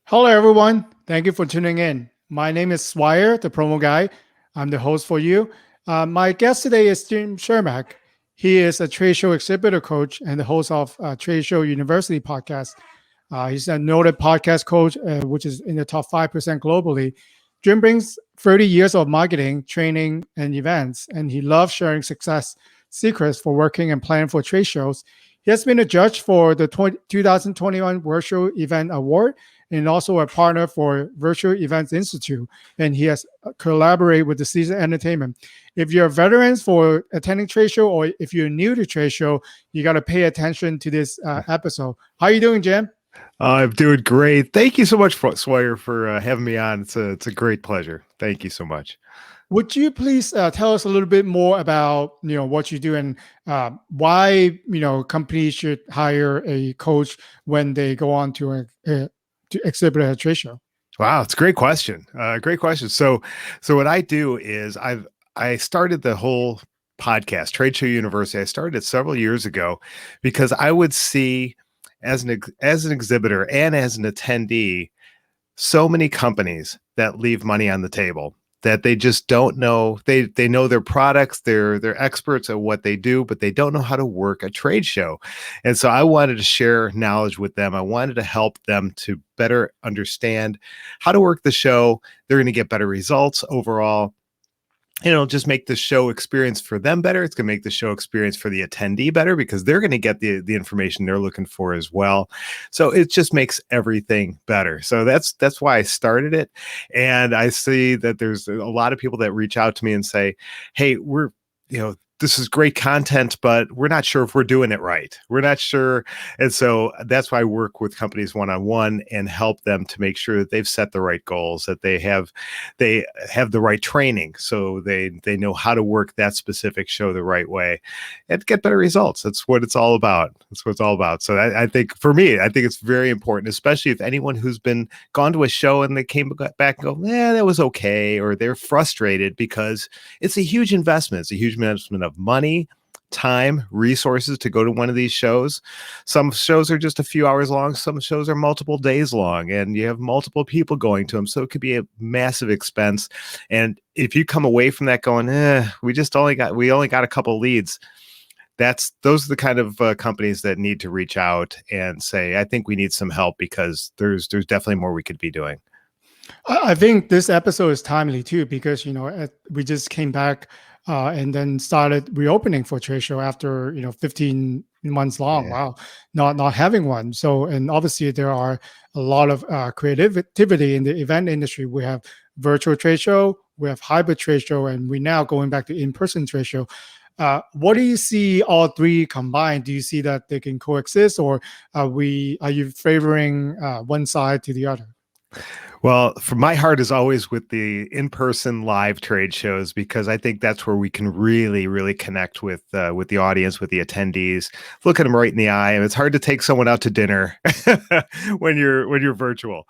Hello, everyone. Thank you for tuning in. My name is Swire, the promo guy. I'm the host for you. My guest today is Jim Cermak. He is a trade show exhibitor coach and the host of Trade Show University podcast. He's a noted podcast coach, which is in the top 5% globally. Jim brings 30 years of marketing, training, and events, and he loves sharing success secrets for working and planning for trade shows. He has been a judge for the 2021 Virtual Event Award and also a partner for Virtual Events Institute. And he has collaborated with the Season Entertainment. If you're veterans for attending trade show or if you're new to trade show, you got to pay attention to this episode. How are you doing, Jim? I'm doing great. Thank you so much, Swire, for having me on. It's a great pleasure. Thank you so much. Would you please tell us a little bit more about what you do and why companies should hire a coach when they go on to exhibit at a trade show? Wow, it's a great question. Great question. So what I do is I started the whole podcast, Trade Show University. I started it several years ago because I would see as an exhibitor and as an attendee so many companies that leave money on the table that they just don't know. They know their products, they're experts at what they do, but they don't know how to work a trade show. And so I wanted to share knowledge with them. I wanted to help them to better understand how to work the show. They're going to get better results overall. And it'll just make the show experience for them better. It's going to make the show experience for the attendee better because they're going to get the information they're looking for as well. So it just makes everything better. So that's why I started it. And I see that there's a lot of people that reach out to me and say, hey, this is great content, but we're not sure if we're doing it right. We're not sure. And so that's why I work with companies one-on-one and help them to make sure that they've set the right goals, that they have the right training. So they know how to work that specific show the right way and get better results. That's what it's all about. That's what it's all about. So I think for me, I think it's very important, especially if anyone who's gone to a show and they came back and go, that was okay. Or they're frustrated because it's a huge investment. It's a huge investment of money, time, resources to go to one of these shows. Some shows are just a few hours long. Some shows are multiple days long, and you have multiple people going to them. So it could be a massive expense. And if you come away from that going, we only got a couple leads, those are the kind of companies that need to reach out and say, I think we need some help because there's definitely more we could be doing. I think this episode is timely too because we just came back and then started reopening for trade show after 15 months long. Yeah. Wow, not having one. So and obviously there are a lot of creativity in the event industry. We have virtual trade show, we have hybrid trade show, and we're now going back to in-person trade show. What do you see all three combined? Do you see that they can coexist, or are you favoring one side to the other? Well, for my heart is always with the in-person live trade shows because I think that's where we can really, really connect with the audience, with the attendees. Look at them right in the eye, and it's hard to take someone out to dinner when you're virtual.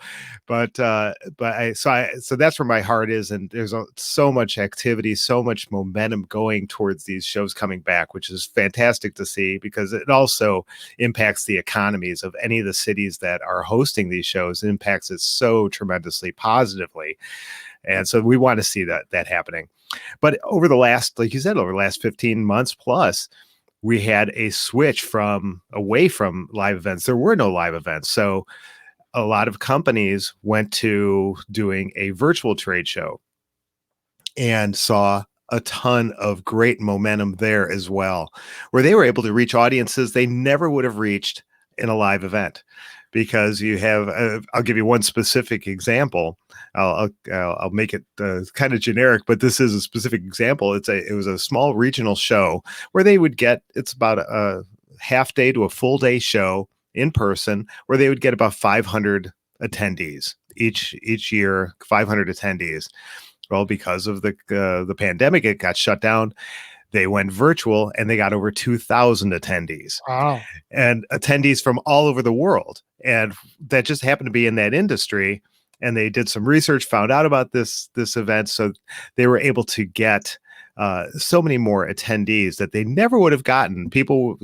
So that's where my heart is, and there's so much activity, so much momentum going towards these shows coming back, which is fantastic to see because it also impacts the economies of any of the cities that are hosting these shows. It impacts it so tremendously positively. And so we want to see that happening. But over the last, like you said, over the last 15 months plus, we had a switch away from live events. There were no live events. So a lot of companies went to doing a virtual trade show and saw a ton of great momentum there as well, where they were able to reach audiences they never would have reached in a live event. Because you have, I'll give you one specific example. I'll make it kind of generic, but this is a specific example. It was a small regional show where they would get, it's about a half day to a full day show in person, where they would get about 500 attendees each year, 500 attendees. Well, because of the pandemic, it got shut down. They went virtual and they got over 2,000 attendees. Wow. And attendees from all over the world. And that just happened to be in that industry. And they did some research, found out about this event. So they were able to get so many more attendees that they never would have gotten. People,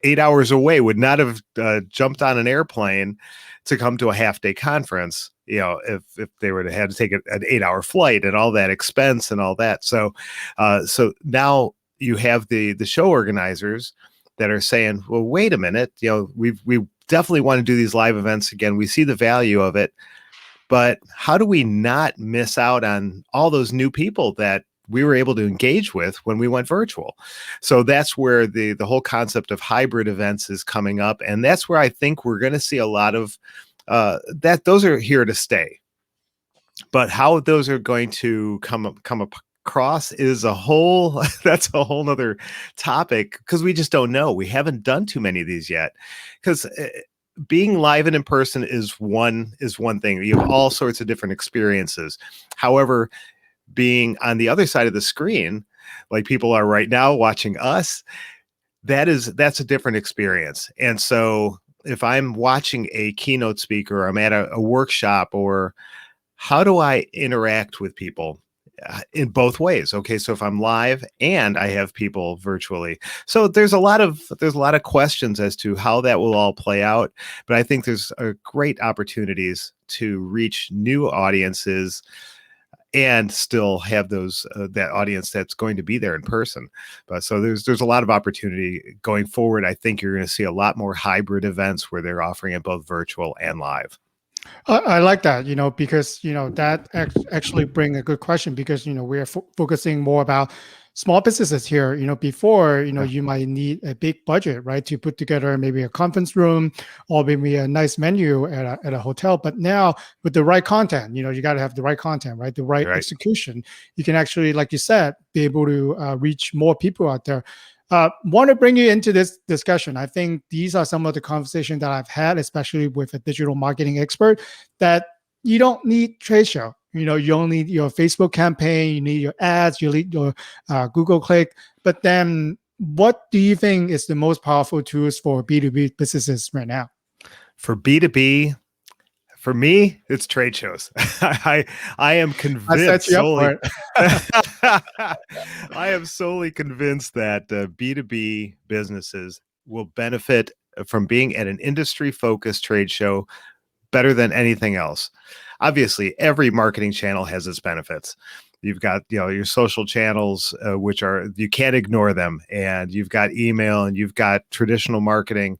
8 hours away would not have jumped on an airplane to come to a half-day conference, if they were to have to take an 8-hour flight and all that expense and all that. So now you have the show organizers that are saying, well, wait a minute, we definitely want to do these live events again. We see the value of it, but how do we not miss out on all those new people that we were able to engage with when we went virtual? So that's where the whole concept of hybrid events is coming up. And that's where I think we're going to see a lot of that. Those are here to stay. But how those are going to come across is that's a whole nother topic, because we just don't know. We haven't done too many of these yet, because being live and in person is one thing. You have all sorts of different experiences. However, being on the other side of the screen, like people are right now watching us, that's a different experience. And so if I'm watching a keynote speaker, or I'm at a workshop, or how do I interact with people in both ways? Okay, so if I'm live and I have people virtually, so there's a lot of questions as to how that will all play out. But I think there's great opportunities to reach new audiences and still have those that audience that's going to be there in person. But so there's a lot of opportunity going forward. I think you're going to see a lot more hybrid events where they're offering it both virtual and live. I like that, because, that actually bring a good question, because, we are focusing more about small businesses here. Before, Yeah. you might need a big budget, right, to put together maybe a conference room or maybe a nice menu at a hotel. But now with the right content, you got to have the right content, right? The right Right. execution. You can actually, like you said, be able to reach more people out there. Want to bring you into this discussion. I think these are some of the conversations that I've had, especially with a digital marketing expert, that you don't need trade show. You don't need your Facebook campaign, you need your ads, you need your Google click. But then what do you think is the most powerful tools for B2B businesses right now? For B2B, for me, it's trade shows. I am I set convinced you up for solely. it. I am solely convinced that B2B businesses will benefit from being at an industry-focused trade show better than anything else. Obviously, every marketing channel has its benefits. You've got, your social channels, which you can't ignore them, and you've got email, and you've got traditional marketing,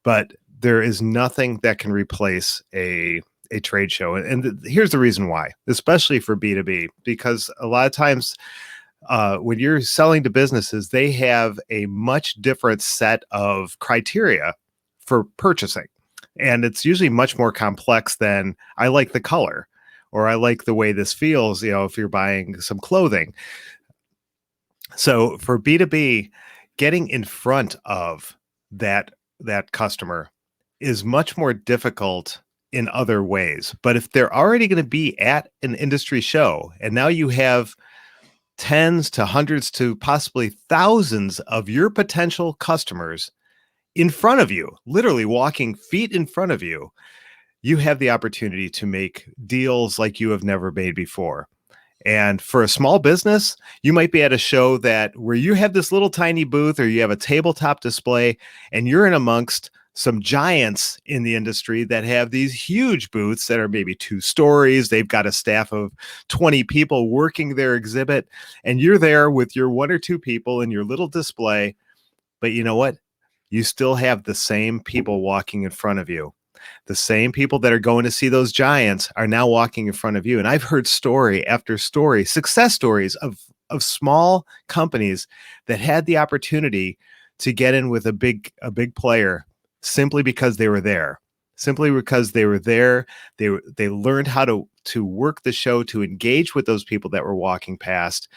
but there is nothing that can replace a trade show. And here's the reason why, especially for B2B, because a lot of times when you're selling to businesses, they have a much different set of criteria for purchasing. And it's usually much more complex than, I like the color, or I like the way this feels, if you're buying some clothing. So for B2B, getting in front of that customer is much more difficult in other ways. But if they're already going to be at an industry show, and now you have tens to hundreds to possibly thousands of your potential customers in front of you, literally walking feet in front of you, you have the opportunity to make deals like you have never made before. And for a small business, you might be at a show where you have this little tiny booth, or you have a tabletop display, and you're in amongst some giants in the industry that have these huge booths that are maybe 2 stories. They've got a staff of 20 people working their exhibit, and you're there with your 1 or 2 people in your little display. But you know what? You still have the same people walking in front of you. The same people that are going to see those giants are now walking in front of you. And I've heard story after story, success stories of small companies that had the opportunity to get in with a big player simply because they were there. Simply because they were there, they learned how to work the show, to engage with those people that were walking past,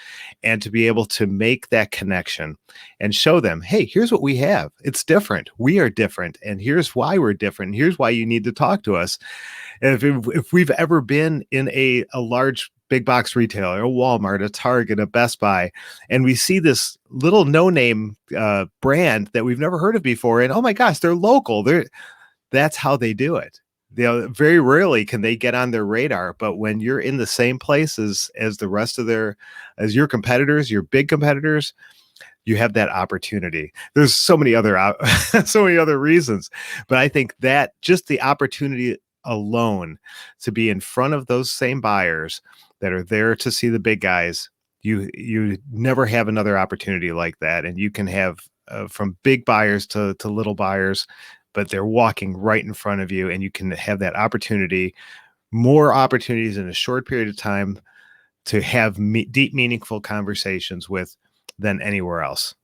and to be able to make that connection and show them, hey, here's what we have. It's different. We are different. And here's why we're different. And here's why you need to talk to us. And if we've ever been in a large big box retailer, a Walmart, a Target, a Best Buy, and we see this little no-name brand that we've never heard of before, and oh my gosh, they're local. That's how they do it. Very rarely can they get on their radar, but when you're in the same place as the rest of as your competitors, your big competitors, you have that opportunity. There's so many other so many other reasons, but I think that just the opportunity alone to be in front of those same buyers that are there to see the big guys, you never have another opportunity like that, and you can have from big buyers to little buyers, but they're walking right in front of you, and you can have that opportunity, more opportunities in a short period of time to have deep, meaningful conversations with than anywhere else.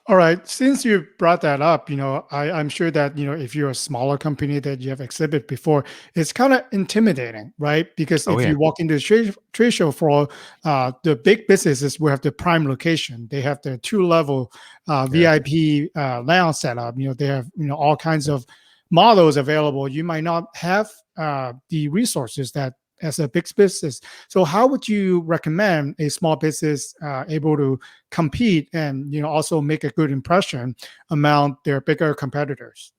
All right. Since you brought that up, I'm sure that, if you're a smaller company that you have exhibit before, it's kind of intimidating, right? Because Oh if yeah, you walk into a trade show for the big businesses, we have the prime location. They have the two-level yeah. VIP lounge setup. They have, all kinds of models available. You might not have the resources that as a big business. So how would you recommend a small business able to compete and also make a good impression among their bigger competitors?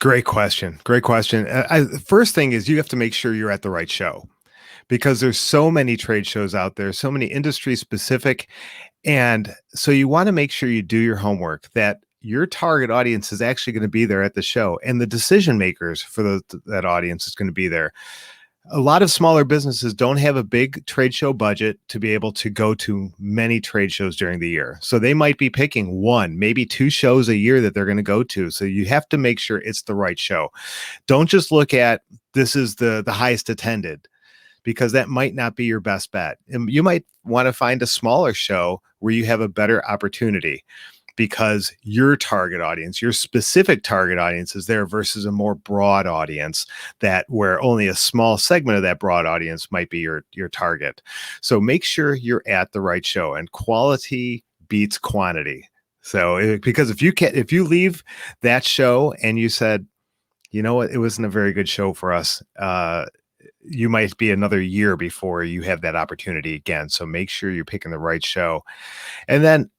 Great question. Great question. First thing is you have to make sure you're at the right show because there's so many trade shows out there, so many industry specific. And so you want to make sure you do your homework, that your target audience is actually going to be there at the show and the decision makers for that audience is going to be there. A lot of smaller businesses don't have a big trade show budget to be able to go to many trade shows during the year. So they might be picking one, maybe two shows a year that they're going to go to. So you have to make sure it's the right show. Don't just look at this is the highest attended, because that might not be your best bet. And you might want to find a smaller show where you have a better opportunity because your target audience, your specific target audience is there versus a more broad audience that where only a small segment of that broad audience might be your target. So make sure you're at the right show, and quality beats quantity. So because if you leave that show and you said, you know what, it wasn't a very good show for us, you might be another year before you have that opportunity again. So make sure you're picking the right show. And then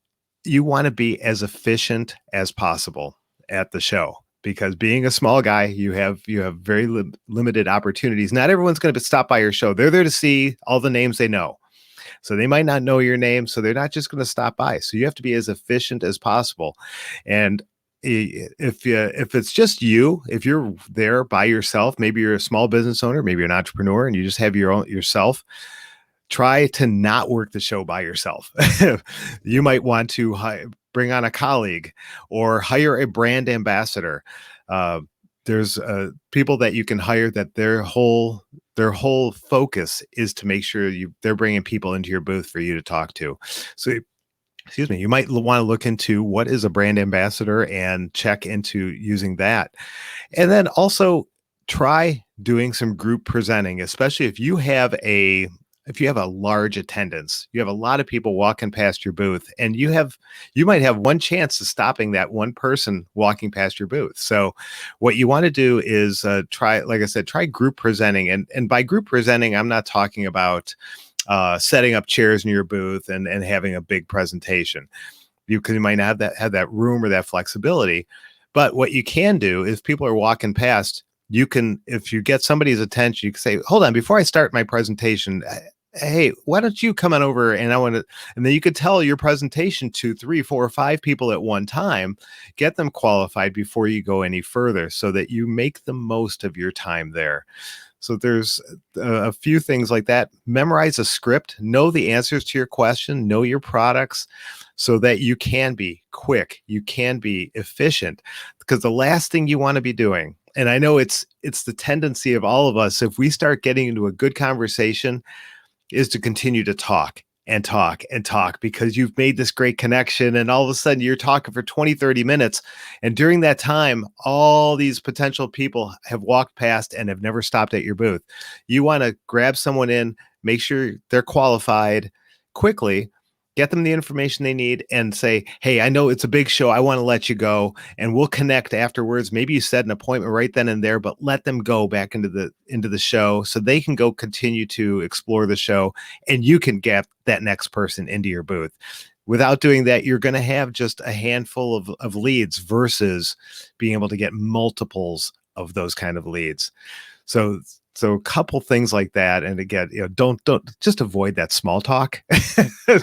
you want to be as efficient as possible at the show, because being a small guy, you have very limited opportunities. Not everyone's going to stop by your show. They're there to see all the names they know. So they might not know your name, so they're not just going to stop by. So you have to be as efficient as possible. And if it's just you, if you're there by yourself, maybe you're a small business owner, maybe you're an entrepreneur, and you just have yourself, try to not work the show by yourself. You might want to bring on a colleague or hire a brand ambassador. Uh, there's people that you can hire that their whole focus is to make sure they're bringing people into your booth for you to talk to. So excuse me, you might want to look into what is a brand ambassador and check into using that. And then also try doing some group presenting, especially if you have a large attendance, you have a lot of people walking past your booth, and you might have one chance of stopping that one person walking past your booth. So what you want to do is like I said, try group presenting. And by group presenting, I'm not talking about setting up chairs in your booth and having a big presentation. You might not have that room or that flexibility. But what you can do is, people are walking past, if you get somebody's attention, you can say, hold on, before I start my presentation, hey, why don't you come on over, and and then you could tell your presentation to 3, 4, or 5 people at one time, get them qualified before you go any further, so that you make the most of your time there. So there's a few things like that. Memorize a script, know the answers to your question, know your products, so that you can be quick, you can be efficient. Because the last thing you want to be doing, and I know it's the tendency of all of us, if we start getting into a good conversation, is to continue to talk and talk and talk, because you've made this great connection, and all of a sudden you're talking for 20, 30 minutes. And during that time, all these potential people have walked past and have never stopped at your booth. You want to grab someone in, make sure they're qualified quickly, get them the information they need, and say, hey, I know it's a big show, I want to let you go, and we'll connect afterwards. Maybe you set an appointment right then and there, but let them go back into the show so they can go continue to explore the show, and you can get that next person into your booth. Without doing that, you're going to have just a handful of leads versus being able to get multiples of those kind of leads. So a couple things like that. And again, don't just avoid that small talk.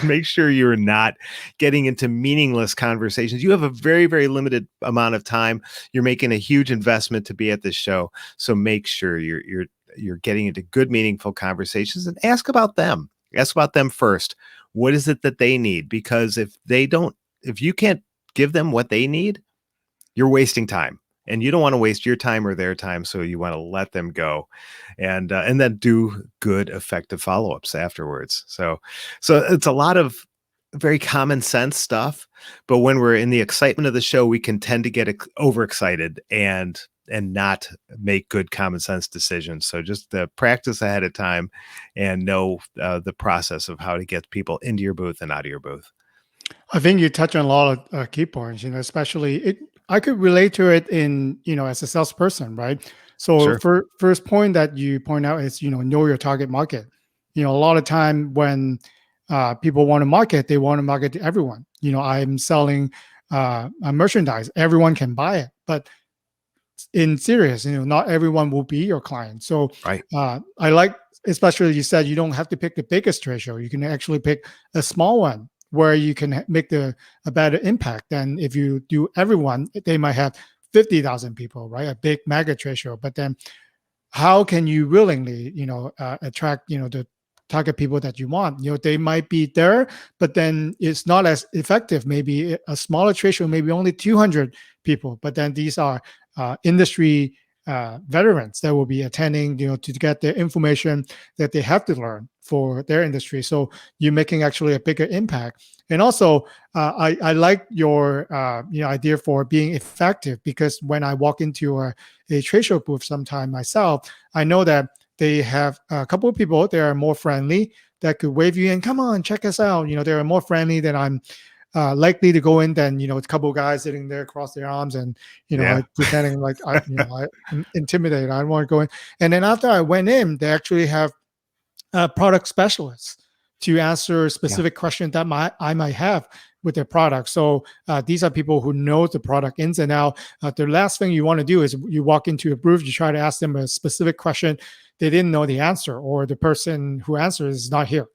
Make sure you're not getting into meaningless conversations. You have a very, very limited amount of time. You're making a huge investment to be at this show. So make sure you're getting into good, meaningful conversations, and ask about them. Ask about them first. What is it that they need? Because if you can't give them what they need, you're wasting time, and you don't want to waste your time or their time. So you want to let them go, and then do good, effective follow-ups afterwards. So it's a lot of very common sense stuff, but when we're in the excitement of the show, we can tend to get overexcited and not make good common sense decisions. So just practice ahead of time and know the process of how to get people into your booth and out of your booth. I think you touch on a lot of key points, especially I could relate to it in, as a salesperson, right? So Sure. for first point that you point out is, know your target market. A lot of time when people want to market, they want to market to everyone. I'm selling a merchandise, everyone can buy it, but in serious, not everyone will be your client. So Right. I like, especially you said you don't have to pick the biggest trade show. You can actually pick a small one where you can make a better impact than if you do everyone. They might have 50,000 people, right? A big mega trade show. But then how can you willingly, attract, the target people that you want? They might be there, but then it's not as effective. Maybe a smaller trade show, maybe only 200 people, but then these are industry veterans that will be attending, to get the information that they have to learn for their industry. So you're making actually a bigger impact. And also, I like your idea for being effective, because when I walk into a trade show booth sometime myself, I know that they have a couple of people that are more friendly that could wave you in, come on, check us out. They are more friendly than I'm likely to go in than, a couple of guys sitting there across their arms and, I Yeah. pretending like I'm intimidated. I don't want to go in. And then after I went in, they actually have product specialists to answer Yeah. specific questions that I might have with their product. So these are people who know the product ins and out. The last thing you want to do is you walk into a booth, you try to ask them a specific question, they didn't know the answer, or the person who answers is not here.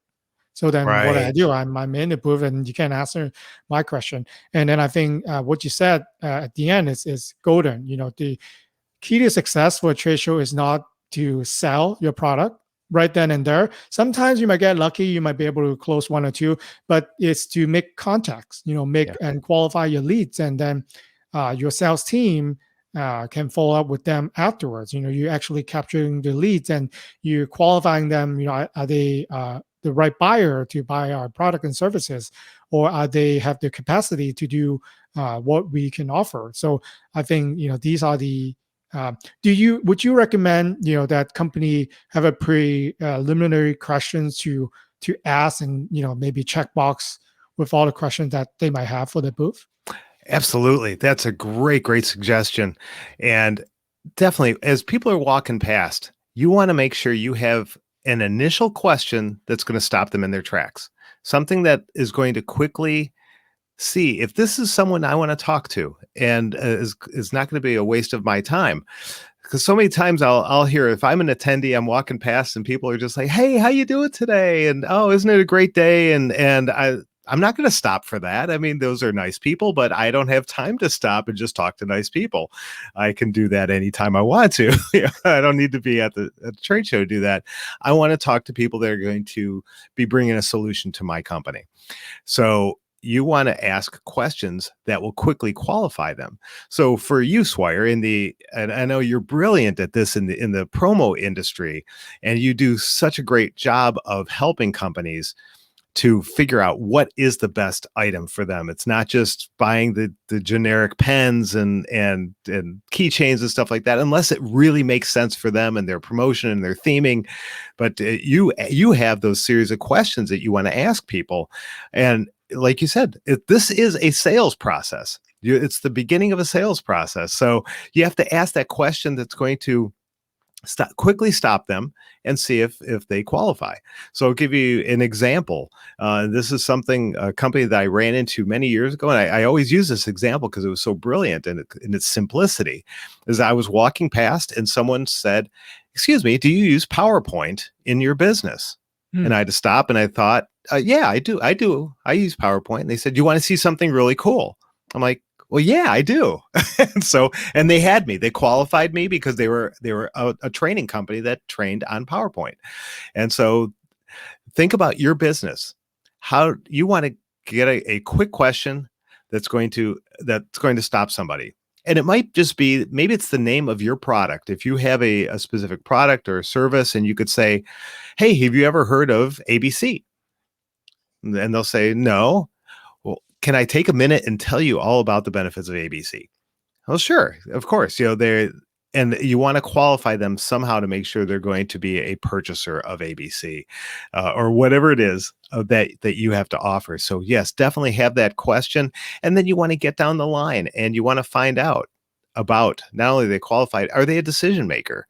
So then what I Right. do, I'm in the booth and you can't answer my question. And then I think what you said at the end is golden. The key to success for a trade show is not to sell your product right then and there. Sometimes you might get lucky, you might be able to close one or two, but it's to make contacts, make Yeah. and qualify your leads, and then your sales team can follow up with them afterwards. You're actually capturing the leads and you're qualifying them. Are they the right buyer to buy our product and services, or are they have the capacity to do what we can offer? So I think these are the would you recommend that company have a preliminary questions to ask, and maybe checkbox with all the questions that they might have for the booth? Absolutely. That's a great suggestion. And definitely, as people are walking past, you want to make sure you have an initial question that's going to stop them in their tracks. Something that is going to quickly see if this is someone I want to talk to, and is not going to be a waste of my time. Because so many times I'll hear, if I'm an attendee, I'm walking past and people are just like, "Hey, how you doing today?" And, "Oh, isn't it a great day?" And I'm not going to stop for that. I mean, those are nice people, but I don't have time to stop and just talk to nice people. I can do that anytime I want to. I don't need to be at the trade show to do that. I want to talk to people that are going to be bringing a solution to my company. So you want to ask questions that will quickly qualify them. So for you, Swire, and I know you're brilliant at this in the promo industry, and you do such a great job of helping companies to figure out what is the best item for them. It's not just buying the generic pens and keychains and stuff like that, unless it really makes sense for them and their promotion and their theming. But you have those series of questions that you want to ask people, and like you said, this is a sales process. It's the beginning of a sales process, so you have to ask that question that's going to quickly stop them and see if they qualify. So I'll give you an example. This is something, a company that I ran into many years ago, and I always use this example because it was so brilliant in its simplicity. Is I was walking past and someone said, "Excuse me, do you use PowerPoint in your business?" And Hmm. I had to stop and I thought, "Yeah, I do. I do. I use PowerPoint." And they said, "You want to see something really cool?" I'm like, "Well, yeah, I do." And so, and they had me. They qualified me because they were a training company that trained on PowerPoint. And so, think about your business. How you want to get a quick question that's going to stop somebody. And it might just be, maybe it's the name of your product. If you have a specific product or service, and you could say, "Hey, have you ever heard of ABC?" And they'll say, "No." Well, can I take a minute and tell you all about the benefits of ABC? Well, sure, of course. They're, and you want to qualify them somehow to make sure they're going to be a purchaser of ABC, or whatever it is that you have to offer. So yes, definitely have that question, and then you want to get down the line and you want to find out about, not only they qualified, are they a decision maker?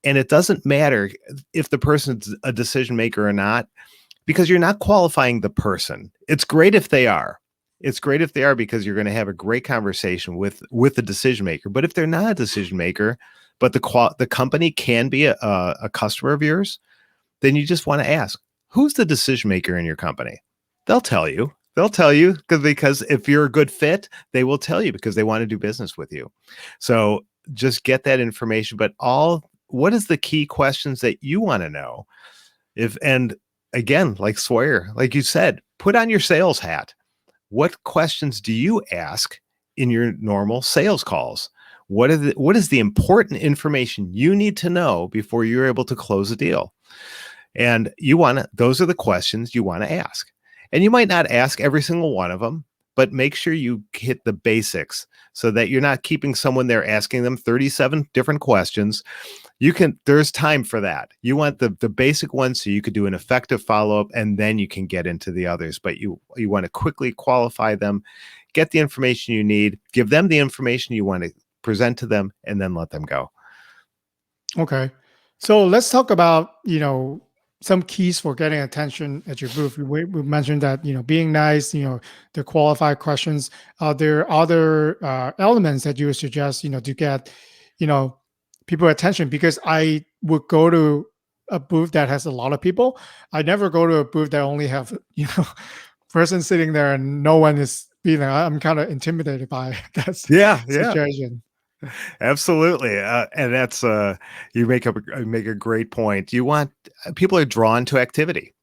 And it doesn't matter if the person's a decision maker or not, because you're not qualifying the person. It's great if they are. It's great if they are, because you're going to have a great conversation with the decision maker. But if they're not a decision maker, but the company can be a customer of yours, then you just want to ask, who's the decision maker in your company? They'll tell you. They'll tell you, because if you're a good fit, they will tell you because they want to do business with you. So just get that information. But what is the key questions that you want to know? And again, like Sawyer, like you said, put on your sales hat. What questions do you ask in your normal sales calls? What is the important information you need to know before you're able to close a deal? And those are the questions you want to ask. And you might not ask every single one of them, but make sure you hit the basics so that you're not keeping someone there asking them 37 different questions. There's time for that. You want the basic ones so you could do an effective follow-up, and then you can get into the others. But you want to quickly qualify them, get the information you need, give them the information you want to present to them, and then let them go. Okay. So let's talk about, some keys for getting attention at your booth. We mentioned that, being nice, the qualified questions. Are there other elements that you would suggest, to get, you know, people attention? Because I would go to a booth that has a lot of people. I never go to a booth that only have, person sitting there and no one is being there. I'm kind of intimidated by that Yeah, yeah. situation. Absolutely, and that's you make a great point. You want People are drawn to activity,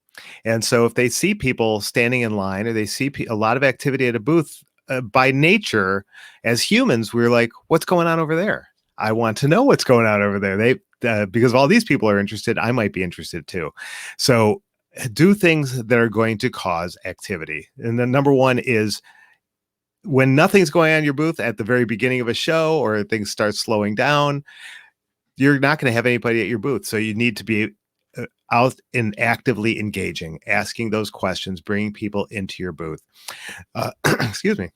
and so if they see people standing in line, or they see a lot of activity at a booth, by nature, as humans, we're like, "What's going on over there? I want to know what's going on over there." Because all these people are interested, I might be interested too. So do things that are going to cause activity, and the number one is, when nothing's going on in your booth at the very beginning of a show, or things start slowing down, you're not going to have anybody at your booth. So you need to be out and actively engaging, asking those questions, bringing people into your booth. Excuse me.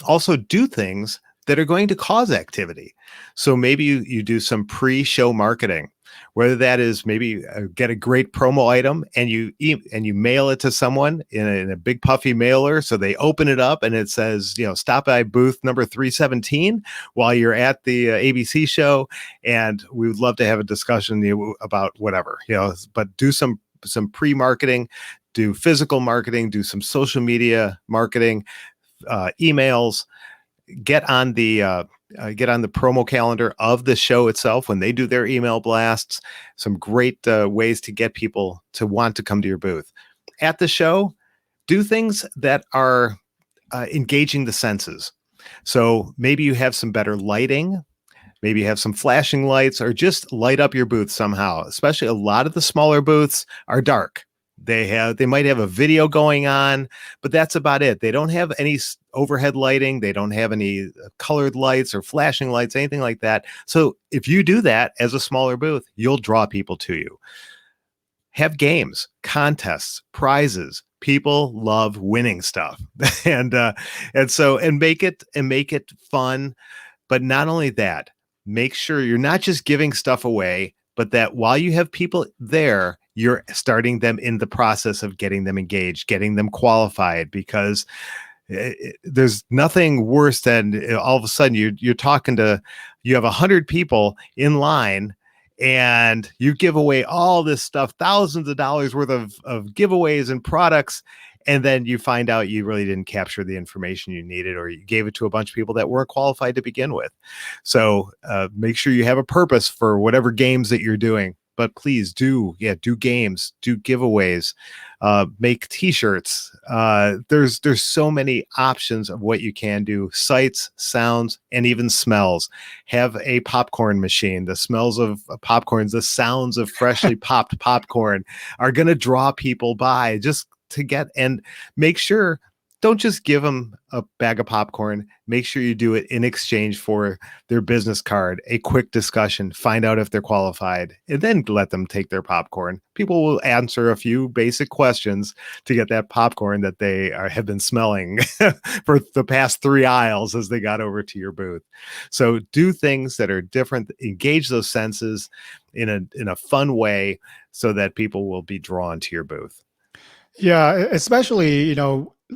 Also, do things that are going to cause activity. So maybe you do some pre-show marketing, whether that is maybe get a great promo item and you mail it to someone in a big puffy mailer, so they open it up and it says, stop by booth number 317 while you're at the ABC show, and we would love to have a discussion about whatever, but do some pre-marketing, do physical marketing, do some social media marketing, emails, get on the promo calendar of the show itself when they do their email blasts. Some great ways to get people to want to come to your booth. At the show, do things that are engaging the senses. So maybe you have some better lighting. Maybe you have some flashing lights, or just light up your booth somehow. Especially a lot of the smaller booths are dark. They might have a video going on, but that's about it. They don't have any overhead lighting. They don't have any colored lights or flashing lights, anything like that. So if you do that as a smaller booth, you'll draw people to you. Have games, contests, prizes. People love winning stuff, and make it fun. But not only that, make sure you're not just giving stuff away, but that while you have people there, you're starting them in the process of getting them engaged, getting them qualified, because there's nothing worse than all of a sudden you're talking to, you have 100 people in line and you give away all this stuff, thousands of dollars worth of giveaways and products, and then you find out you really didn't capture the information you needed, or you gave it to a bunch of people that weren't qualified to begin with. So make sure you have a purpose for whatever games that you're doing, but please do games, do giveaways, make t-shirts. There's so many options of what you can do: sights, sounds, and even smells. Have a popcorn machine. The smells of popcorns, the sounds of freshly popped popcorn are going to draw people by just to get, and make sure, don't just give them a bag of popcorn. Make sure you do it in exchange for their business card, a quick discussion, find out if they're qualified, and then let them take their popcorn. People will answer a few basic questions to get that popcorn that they have been smelling for the past 3 aisles as they got over to your booth. So do things that are different, engage those senses in a fun way so that people will be drawn to your booth. Yeah, especially,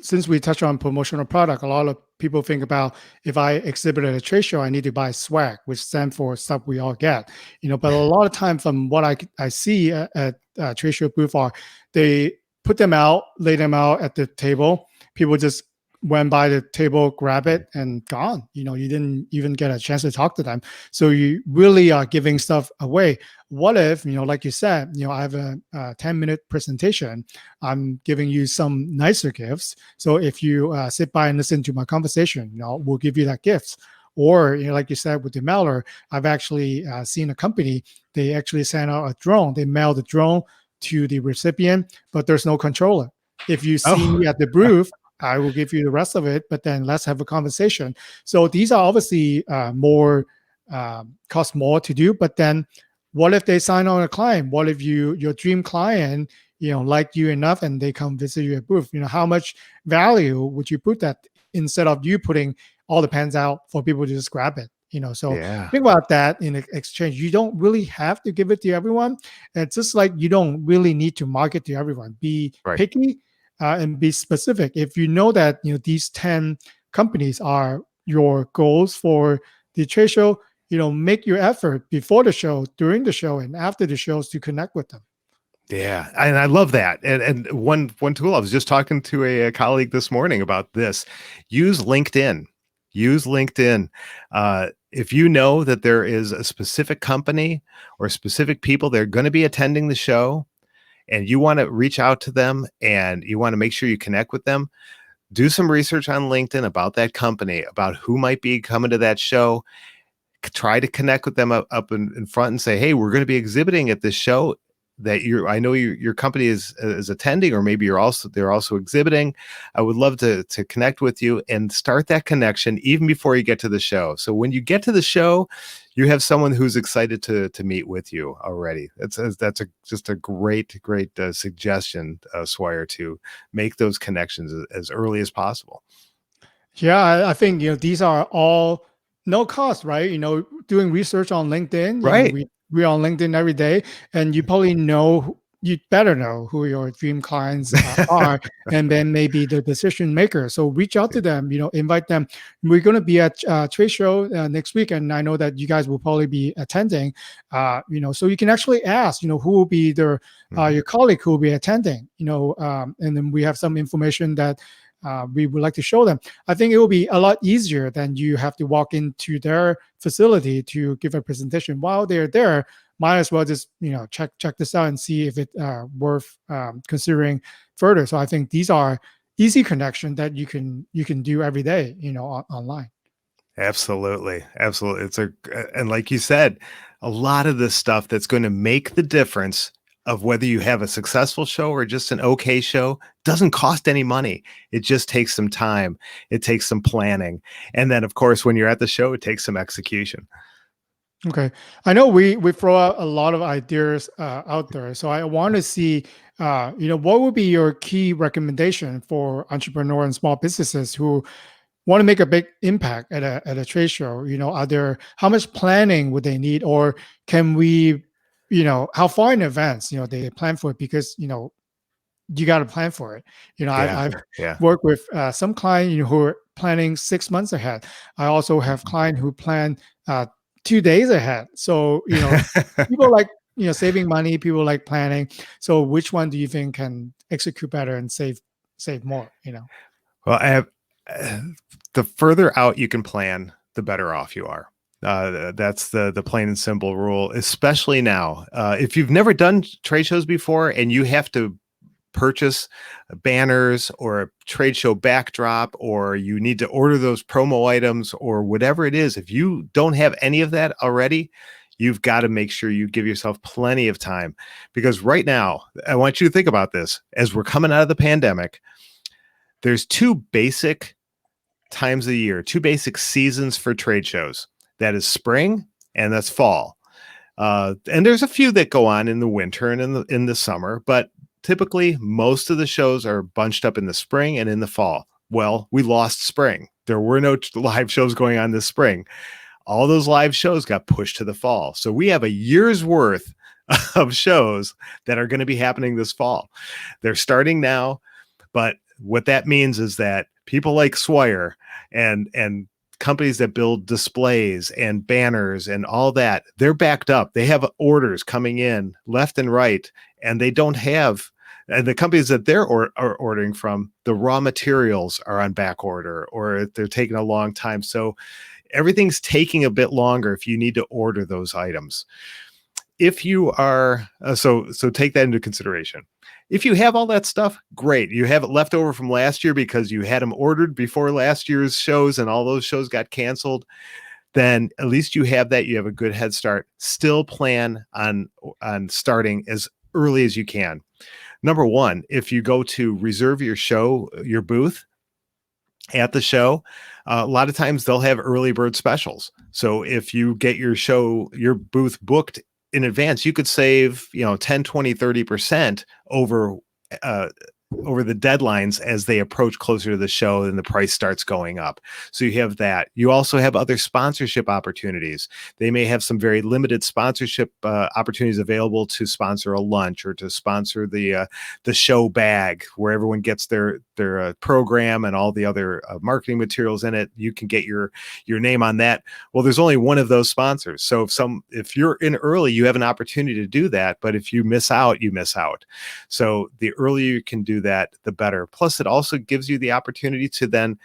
since we touch on promotional product, a lot of people think about, if I exhibit at a trade show, I need to buy swag, which stands for stuff we all get. But a lot of time, from what I see at trade show booth, are they put them out, lay them out at the table. People just went by the table, grab it, and gone. You didn't even get a chance to talk to them. So you really are giving stuff away. What if, like you said, I have a 10-minute presentation. I'm giving you some nicer gifts. So if you sit by and listen to my conversation, we'll give you that gift. Or, like you said with the mailer, I've actually seen a company, they actually sent out a drone. They mail the drone to the recipient, but there's no controller. If you see Oh, me at the booth, I will give you the rest of it, but then let's have a conversation. So these are obviously more cost more to do. But then, what if they sign on a client? What if your dream client, like you enough, and they come visit you at booth? How much value would you put that, instead of you putting all the pens out for people to just grab it? So yeah, think about that in exchange. You don't really have to give it to everyone. It's just like you don't really need to market to everyone. Be right. picky and be specific. If you know that these 10 companies are your goals for the trade show, make your effort before the show, during the show, and after the shows to connect with them. Yeah, and I love that. And one tool, I was just talking to a colleague this morning about this. Use LinkedIn. Use LinkedIn. If you know that there is a specific company or specific people that are going to be attending the show, and you want to reach out to them and you want to make sure you connect with them, do some research on LinkedIn about that company, about who might be coming to that show. Try to connect with them up in front and say, hey, we're going to be exhibiting at this show that I know your company is attending, or maybe they're also exhibiting. I would love to connect with you, and start that connection even before you get to the show. So when you get to the show, you have someone who's excited to meet with you already. That's just a great suggestion, Swire, to make those connections as early as possible. Yeah, I think these are all no cost, right? Doing research on LinkedIn. Right. We're on LinkedIn every day, and you probably you better know who your dream clients are, and then maybe the decision maker. So reach out to them. Invite them. We're going to be at trade show next week, and I know that you guys will probably be attending. So you can actually ask, who will be your colleague who will be attending. And then we have some information that we would like to show them. I think it will be a lot easier than you have to walk into their facility to give a presentation. While they're there, might as well just check this out and see if it's worth considering further. So I think these are easy connections that you can do every day, online. Absolutely. Absolutely. And like you said, a lot of the stuff that's going to make the difference of whether you have a successful show or just an okay show doesn't cost any money. It just takes some time. It takes some planning. And then, of course, when you're at the show, it takes some execution. Okay, I know we throw out a lot of ideas out there, so I want to see, what would be your key recommendation for entrepreneur and small businesses who want to make a big impact at a trade show, are there, how much planning would they need, or can we, how far in advance, they plan for it? Because, you got to plan for it. Yeah. I've Yeah. worked with some clients, who are planning 6 months ahead. I also have Mhm. clients who plan 2 days ahead. So, people like, saving money, people like planning. So which one do you think can execute better and save more? Well, uh, the further out you can plan, the better off you are. That's the plain and simple rule, especially now. If you've never done trade shows before and you have to purchase banners or a trade show backdrop, or you need to order those promo items or whatever it is, if you don't have any of that already, you've got to make sure you give yourself plenty of time. Because right now, I want you to think about this as we're coming out of the pandemic. There's two basic times of the year, two basic seasons for trade shows. That is spring and that's fall. And there's a few that go on in the winter and in the summer, but typically most of the shows are bunched up in the spring and in the fall. Well, we lost spring. There were no live shows going on this spring. All those live shows got pushed to the fall. So we have a year's worth of shows that are going to be happening this fall. They're starting now, but what that means is that people like Swire and companies that build displays and banners and all that, they're backed up. They have orders coming in left and right, and they don't have, and the companies that are ordering from, the raw materials are on back order or they're taking a long time. So everything's taking a bit longer if you need to order those items. If you are so take that into consideration. If you have all that stuff, great. You have it left over from last year because you had them ordered before last year's shows and all those shows got canceled, then at least you have that. You have a good head start. Still plan on starting as early as you can. Number one, if you go to reserve your booth at the show, a lot of times they'll have early bird specials. So if you get your booth booked in advance, you could save, 10, 20, 30% over uh, over the deadlines as they approach closer to the show and the price starts going up. So you have that. You also have other sponsorship opportunities. They may have some very limited sponsorship opportunities available to sponsor a lunch or to sponsor the show bag where everyone gets their program and all the other marketing materials in it. You can get your name on that. Well, there's only one of those sponsors. So if you're in early, you have an opportunity to do that. But if you miss out, you miss out. So the earlier you can do that, the better. Plus, it also gives you the opportunity to then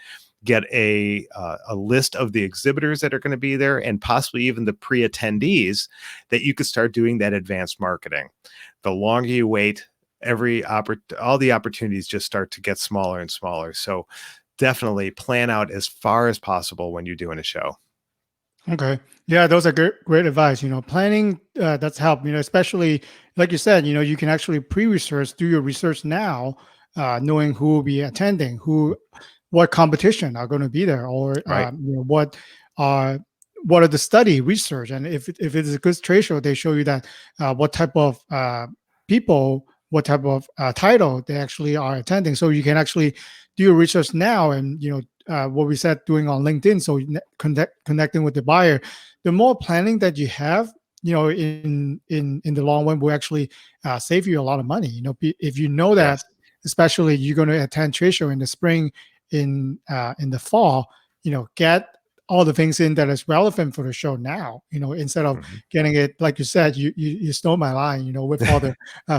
get a list of the exhibitors that are going to be there and possibly even the pre-attendees that you could start doing that advanced marketing. The longer you wait, all the opportunities just start to get smaller and smaller. So definitely plan out as far as possible when you're doing a show. Okay. Yeah, those are great advice. Planning, that's help, especially like you said, you can actually pre-research, do your research now, knowing who will be attending, what competition are going to be there, or, Right. uh, what are the study research. And if it is a good trade show, they show you that what type of people, what type of title they actually are attending. So you can actually do your research now and, what we said doing on LinkedIn. So connecting with the buyer, the more planning that you have, in the long run will actually save you a lot of money. If you know that, Yes. especially you're going to attend trade show in the spring, in the fall, get all the things in that is relevant for the show now, instead of Mhm. getting it, like you said, you stole my line, with all the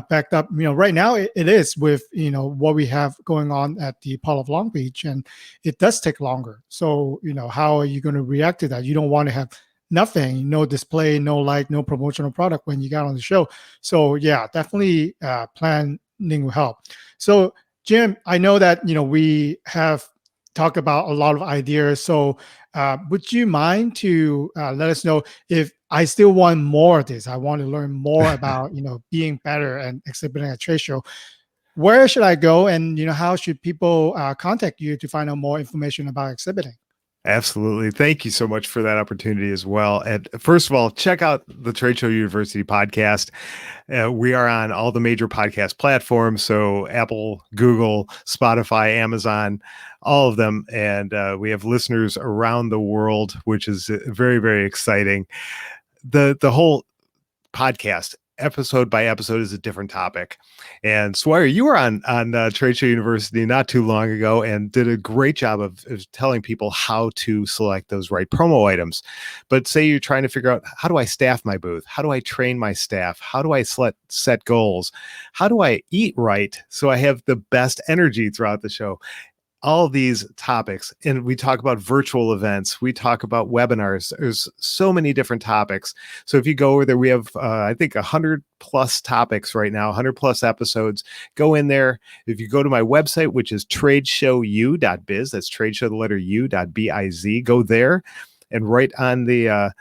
backed up, right now it is with, what we have going on at the Port of Long Beach, and it does take longer. So, how are you going to react to that? You don't want to have nothing, no display, no light, no promotional product when you got on the show. So yeah, definitely planning will help. So Jim, I know that we have talked about a lot of ideas. So would you mind to let us know if I still want more of this? I want to learn more about being better and exhibiting at trade show. Where should I go, and how should people contact you to find out more information about exhibiting? Absolutely. Thank you so much for that opportunity as well. And first of all, check out the Trade Show University podcast. We are on all the major podcast platforms. So Apple, Google, Spotify, Amazon, all of them. And we have listeners around the world, which is very, very exciting. The whole podcast episode by episode is a different topic. And Swire, you were on Trade Show University not too long ago and did a great job of telling people how to select those right promo items. But say you're trying to figure out, how do I staff my booth? How do I train my staff? How do I set goals? How do I eat right so I have the best energy throughout the show? All these topics, and we talk about virtual events, we talk about webinars. There's so many different topics. So if you go over there, we have I think 100 plus topics right now, 100 plus episodes. Go in there. If you go to my website, which is tradeshowu.biz, that's tradeshow the letter u.biz, go there. And right on the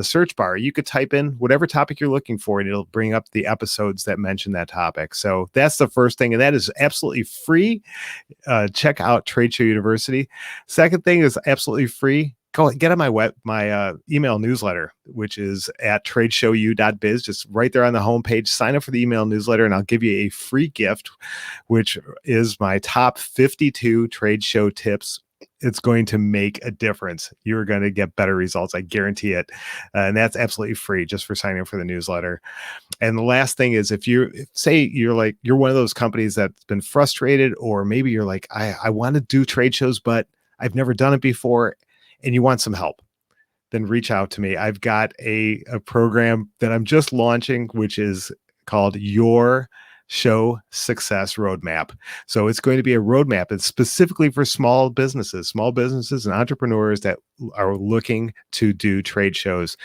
search bar, you could type in whatever topic you're looking for, and it'll bring up the episodes that mention that topic. So that's the first thing, and that is absolutely free. Check out Trade Show University. Second thing is absolutely free. Go get on my email newsletter, which is at tradeshowu.biz. Just right there on the homepage, sign up for the email newsletter, and I'll give you a free gift, which is my top 52 trade show tips. It's going to make a difference. You're going to get better results. I guarantee it. And that's absolutely free just for signing up for the newsletter. And the last thing is, if you say you're one of those companies that's been frustrated, or maybe you're like, I want to do trade shows, but I've never done it before, and you want some help, then reach out to me. I've got a program that I'm just launching, which is called Your Show Success Roadmap. So it's going to be a roadmap. It's specifically for small businesses and entrepreneurs that are looking to do trade shows.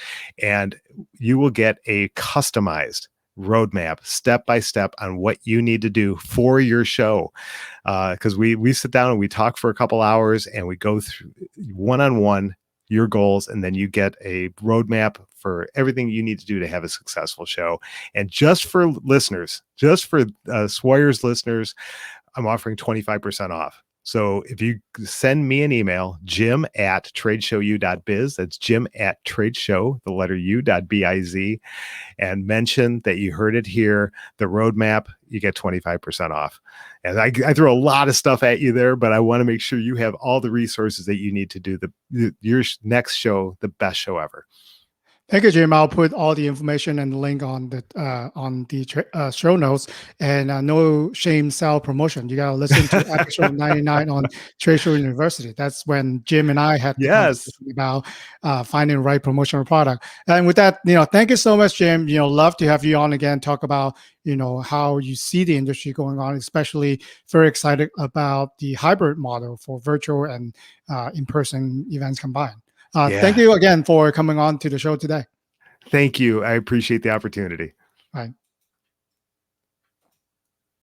And you will get a customized roadmap step by step on what you need to do for your show. Because we sit down and we talk for a couple hours and we go through one-on-one your goals, and then you get a roadmap for everything you need to do to have a successful show. And just for listeners, Swire's listeners, I'm offering 25% off. So if you send me an email, jim@tradeshowu.biz, that's jim@tradeshow, the letter u.biz, and mention that you heard it here, the roadmap, you get 25% off. And I throw a lot of stuff at you there, but I want to make sure you have all the resources that you need to do your next show, the best show ever. Thank you, Jim. I'll put all the information and the link on the show notes. And no shame self promotion. You got to listen to episode 99 on Trade Show University. That's when Jim and I had the conversation about finding the right promotional product. And with that, thank you so much, Jim. Love to have you on again, talk about how you see the industry going on, especially very excited about the hybrid model for virtual and in-person events combined. Thank you again for coming on to the show today. Thank you. I appreciate the opportunity. All right.